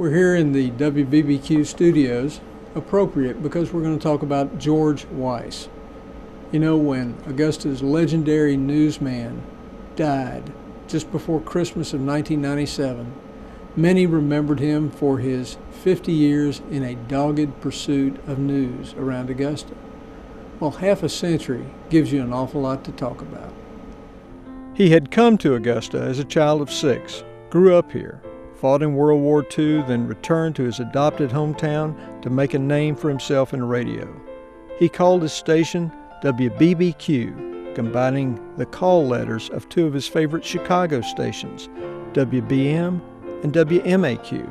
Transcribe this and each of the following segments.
We're here in the WBBQ studios, appropriate because we're going to talk about George Weiss. You know, when Augusta's legendary newsman died just before Christmas of 1997, many remembered him for his 50 years in a dogged pursuit of news around Augusta. Well, half a century gives you an awful lot to talk about. He had come to Augusta as a child of 6, grew up here, fought in World War II, then returned to his adopted hometown to make a name for himself in radio. He called his station WBBQ, combining the call letters of two of his favorite Chicago stations, WBM and WMAQ.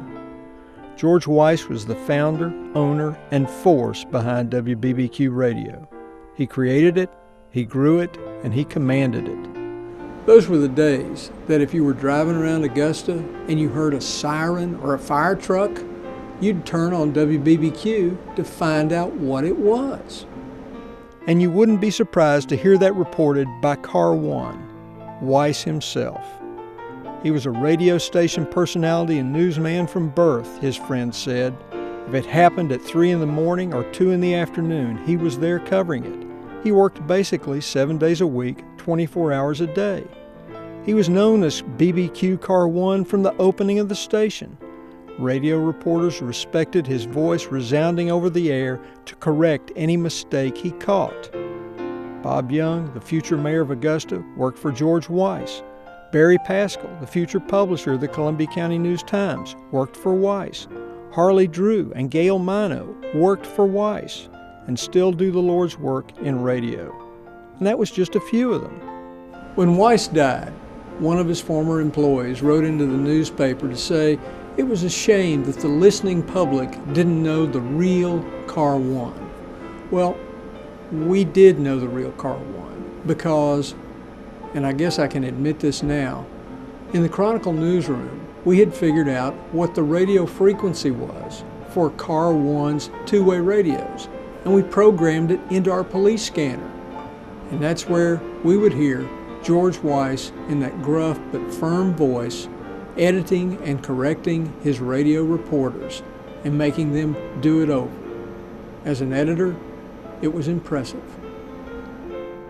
George Weiss was the founder, owner, and force behind WBBQ Radio. He created it, he grew it, and he commanded it. Those were the days that if you were driving around Augusta and you heard a siren or a fire truck, you'd turn on WBBQ to find out what it was. And you wouldn't be surprised to hear that reported by Car One, Weiss himself. He was a radio station personality and newsman from birth, his friends said. If it happened at 3 in the morning or 2 in the afternoon, he was there covering it. He worked basically 7 days a week, 24 hours a day. He was known as BBQ Car One from the opening of the station. Radio reporters respected his voice resounding over the air to correct any mistake he caught. Bob Young, the future mayor of Augusta, worked for George Weiss. Barry Pascal, the future publisher of the Columbia County News-Times, worked for Weiss. Harley Drew and Gail Mino worked for Weiss and still do the Lord's work in radio. And that was just a few of them. When Weiss died, one of his former employees wrote into the newspaper to say it was a shame that the listening public didn't know the real Car One. Well, we did know the real Car One because, and I guess I can admit this now, in the Chronicle newsroom, we had figured out what the radio frequency was for Car One's two-way radios, and we programmed it into our police scanner. And that's where we would hear George Weiss in that gruff but firm voice, editing and correcting his radio reporters and making them do it over. As an editor, it was impressive.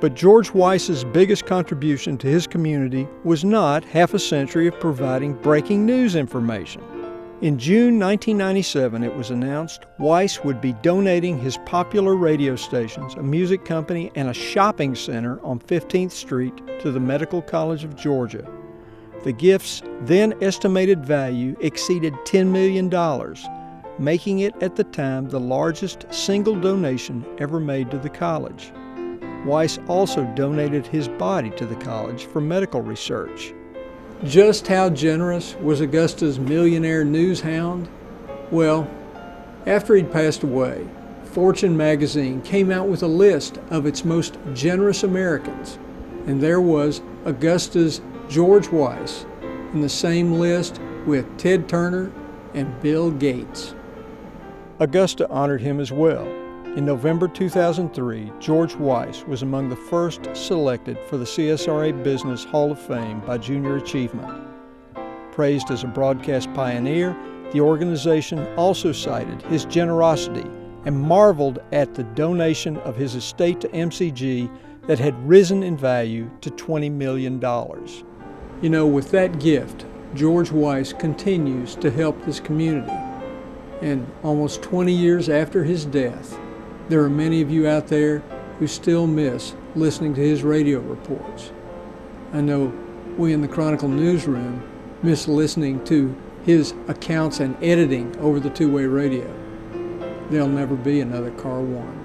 But George Weiss's biggest contribution to his community was not half a century of providing breaking news information. In June 1997, it was announced Weiss would be donating his popular radio stations, a music company, and a shopping center on 15th Street to the Medical College of Georgia. The gift's then estimated value exceeded $10 million, making it at the time the largest single donation ever made to the college. Weiss also donated his body to the college for medical research. Just how generous was Augusta's millionaire news hound? Well, after he'd passed away, Fortune magazine came out with a list of its most generous Americans, and there was Augusta's George Weiss in the same list with Ted Turner and Bill Gates. Augusta honored him as well. In November 2003, George Weiss was among the first selected for the CSRA Business Hall of Fame by Junior Achievement. Praised as a broadcast pioneer, the organization also cited his generosity and marveled at the donation of his estate to MCG that had risen in value to $20 million. You know, with that gift, George Weiss continues to help this community. And almost 20 years after his death, there are many of you out there who still miss listening to his radio reports. I know we in the Chronicle newsroom miss listening to his accounts and editing over the two-way radio. There'll never be another Car One.